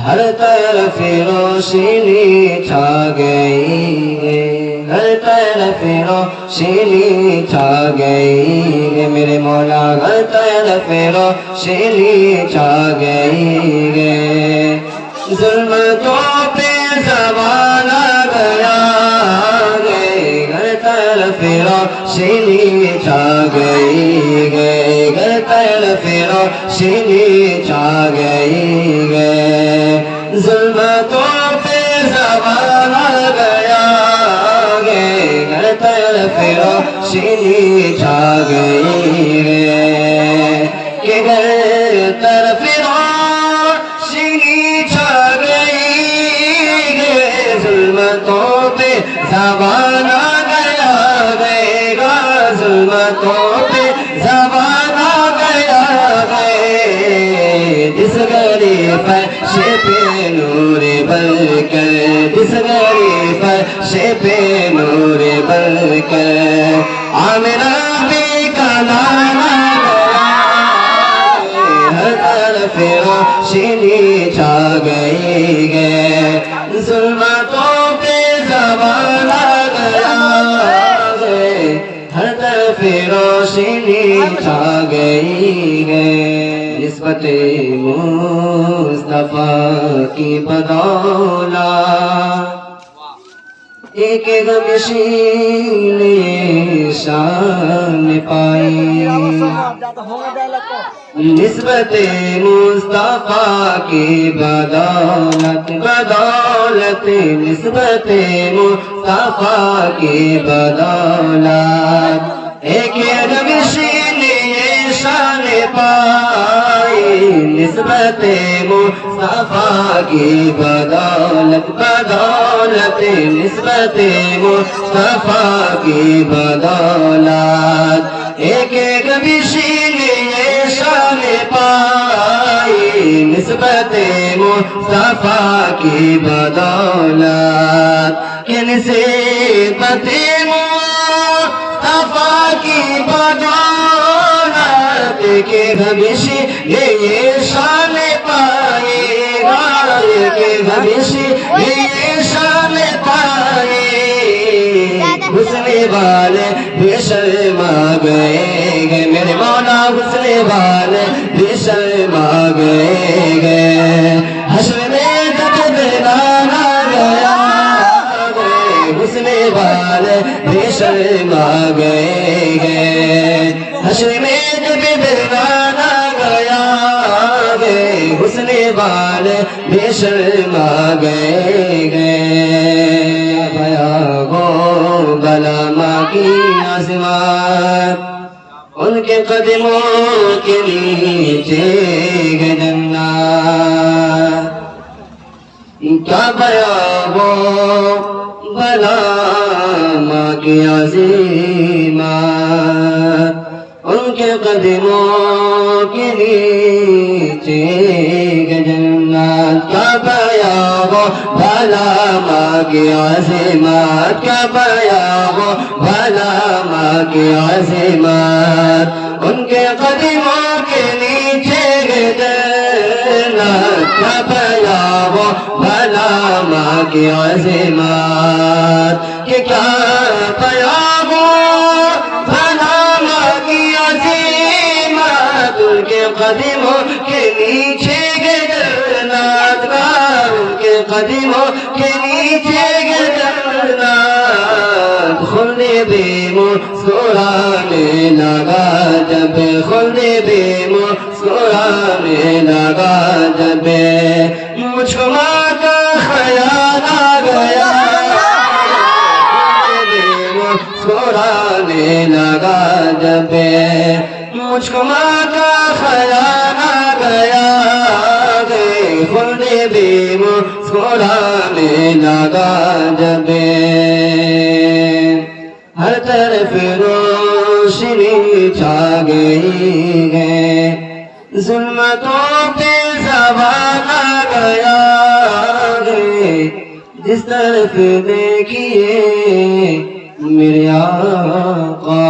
ہر طرف روشنی چھا گئی ہے، ہر طرف روشنی چھا گئی ہے میرے مولا، ہر طرف روشنی چھا گئی ہے، ظلمتوں پہ زوال آ گیا ہے، ہر طرف روشنی چھا گئی ہے، ہر طرف روشنی چھا گئی ہے، ظلمتوں پہ زوال آ گیا ہے، ہر طرف روشنی چھا گئی ہے، کہ ہر طرف روشنی چھا گئی ہے، ظلمتوں پہ زوال آ گیا ہے، ظلمتوں پہ زوال آ گیا ہے، جس غریب فرش پہ نور بر کر، جس غریب فرش پہ نور بر کر آمنہ بھی کا لانا گیا، ہر طرف روشنی چھا گئی ہے، ظلمتوں پہ زوال آ گیا ہے، ہر طرف روشنی چھا گئی ہے، نسبت مصطفیٰ کی بدولت ایک غمشین شان پائی، نسبت مصطفیٰ کی بدولت، بدولت نسبت مصطفیٰ کی بدولت ایک غمشین شان پائی، نسبت مصطفیٰ کی بدولت، بدولت نسبت مصطفیٰ کی بدولت ایک غمشین شان پائی، نسبت مصطفیٰ کی بدولت، کہ نسبت مصطفیٰ کی بدولت کہ غمشین شان پائے گا، کہ غمشین شان پائے، حسن والے بے شرما گئے گئے میرے مولا، حسن والے بے شرما گئے گئے، حشر میں جب دلانا گیا گئے، حسن والے بے شرما گئے گئے، حشر میں جب دلانا گیا گئے، حسن والے بے شرما گئے گئے، بھیا گو بلما کی عظمت ان کے قدموں کے نیچے ہے جنت، کیا بیان ہو بلما کی عظمت ان کے قدموں کے نیچے ہے جنت، کیا بیان ہو بلما کی عظمت، کیا بیان ہو بلما کی عظمت ان کے قدموں کے نیچے ہے جنت، کیا بیان ہو بلما کی عظمت، کہ کیا بیان ہو بلما کی عظمت ان کے قدموں کے نیچے ہے جنت، ان کے قدموں کے نیچے ہے جنت، خلد بھی مسکرانے لگا جب، خلد بھی مسکرانے لگا جب، مجھ کو ماں کا خیال آ گیا، خلد بھی مسکرانے لگا جب، مجھ کو ماں کا خیال آ گیا، خلد بھی مسکرانے لگا جب، ہر طرف روشنی چھا گئی ہے، ظلمتوں پہ زوال آ گیا ہے، جس طرف دیکھیے میرے آقا